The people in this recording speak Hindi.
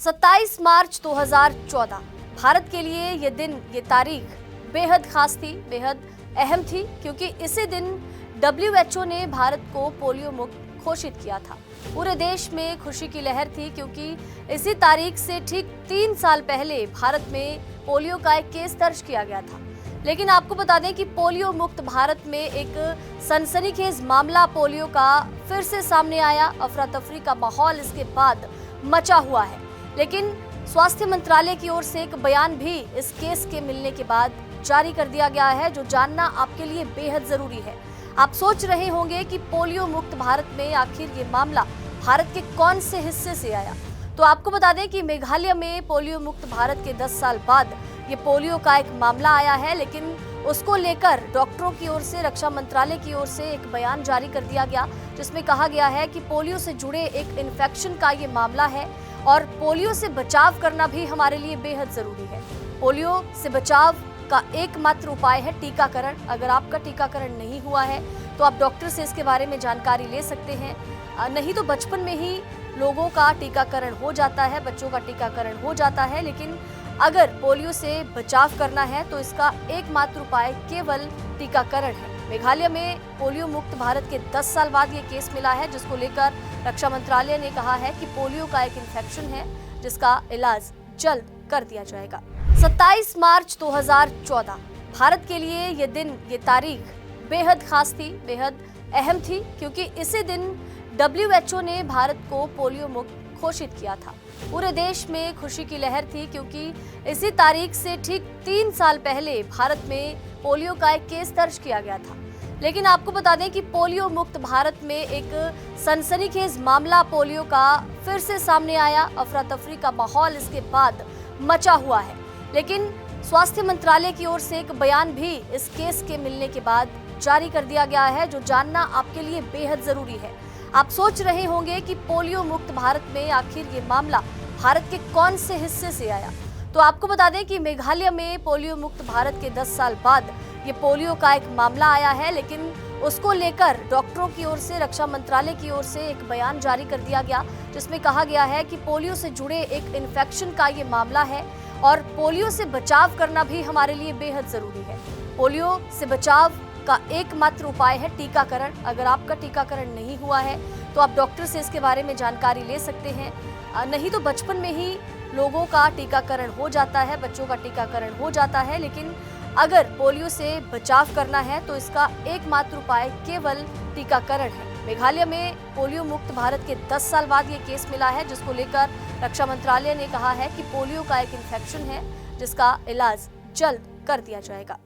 27 मार्च 2014 भारत के लिए ये दिन, ये तारीख बेहद खास थी, बेहद अहम थी, क्योंकि इसी दिन WHO ने भारत को पोलियो मुक्त घोषित किया था। पूरे देश में खुशी की लहर थी, क्योंकि इसी तारीख से ठीक 3 साल पहले भारत में पोलियो का एक केस दर्ज किया गया था। लेकिन आपको बता दें कि पोलियो मुक्त भारत में एक सनसनीखेज मामला पोलियो का फिर से सामने आया। अफरा तफरी का माहौल इसके बाद मचा हुआ है, लेकिन स्वास्थ्य मंत्रालय की ओर से एक बयान भी इस केस के मिलने के बाद जारी कर दिया गया है, जो जानना आपके लिए बेहद जरूरी है। आप सोच रहे होंगे कि पोलियो मुक्त भारत में आखिर ये मामला भारत के कौन से हिस्से से आया। तो आपको बता दें कि मेघालय में पोलियो मुक्त भारत के 10 साल बाद ये पोलियो का एक मामला आया है, लेकिन उसको लेकर डॉक्टरों की ओर से, रक्षा मंत्रालय की ओर से एक बयान जारी कर दिया गया, जिसमें कहा गया है कि पोलियो से जुड़े एक इन्फेक्शन का ये मामला है और पोलियो से बचाव करना भी हमारे लिए बेहद जरूरी है। पोलियो से बचाव का एकमात्र उपाय है टीकाकरण। अगर आपका टीकाकरण नहीं हुआ है तो आप डॉक्टर से इसके बारे में जानकारी ले सकते हैं, नहीं तो बचपन में ही लोगों का टीकाकरण हो जाता है, बच्चों का टीकाकरण हो जाता है। लेकिन अगर पोलियो से बचाव करना है तो इसका एकमात्र उपाय केवल टीकाकरण है। मेघालय में पोलियो मुक्त भारत के 10 साल बाद ये केस मिला है, जिसको लेकर रक्षा मंत्रालय ने कहा है कि पोलियो का एक इन्फेक्शन है, जिसका इलाज जल्द कर दिया जाएगा। 27 मार्च 2014 भारत के लिए ये दिन, ये तारीख बेहद खास थी, बेहद अहम थी, क्योंकि इसी दिन WHO ने भारत को पोलियो मुक्त घोषित किया था। पूरे देश में खुशी की लहर थी, क्योंकि इसी तारीख से ठीक 3 साल पहले भारत में पोलियो का एक केस दर्ज किया गया था। लेकिन आपको बता दें कि पोलियो मुक्त भारत में एक सनसनीखेज मामला पोलियो का फिर से सामने आया। अफरा तफरी का माहौल इसके बाद मचा हुआ है, लेकिन स्वास्थ्य मंत्रालय की ओर से एक बयान भी इस केस के मिलने के बाद जारी कर दिया गया है, जो जानना आपके लिए बेहद जरूरी है। आप सोच रहे होंगे कि पोलियो मुक्त भारत में आखिर ये मामला भारत के कौन से हिस्से से आया। तो आपको बता दें कि मेघालय में पोलियो मुक्त भारत के 10 साल बाद ये पोलियो का एक मामला आया है, लेकिन उसको लेकर डॉक्टरों की ओर से, रक्षा मंत्रालय की ओर से एक बयान जारी कर दिया गया, जिसमें कहा गया है कि पोलियो से जुड़े एक इन्फेक्शन का ये मामला है और पोलियो से बचाव करना भी हमारे लिए बेहद जरूरी है। पोलियो से बचाव का एकमात्र उपाय है टीकाकरण। अगर आपका टीकाकरण नहीं हुआ है तो आप डॉक्टर से इसके बारे में जानकारी ले सकते हैं, नहीं तो बचपन में ही लोगों का टीकाकरण हो जाता है, बच्चों का टीकाकरण हो जाता है। लेकिन अगर पोलियो से बचाव करना है तो इसका एकमात्र उपाय केवल टीकाकरण है। मेघालय में पोलियो मुक्त भारत के 10 साल बाद ये केस मिला है, जिसको लेकर रक्षा मंत्रालय ने कहा है कि पोलियो का एक इन्फेक्शन है, जिसका इलाज जल्द कर दिया जाएगा।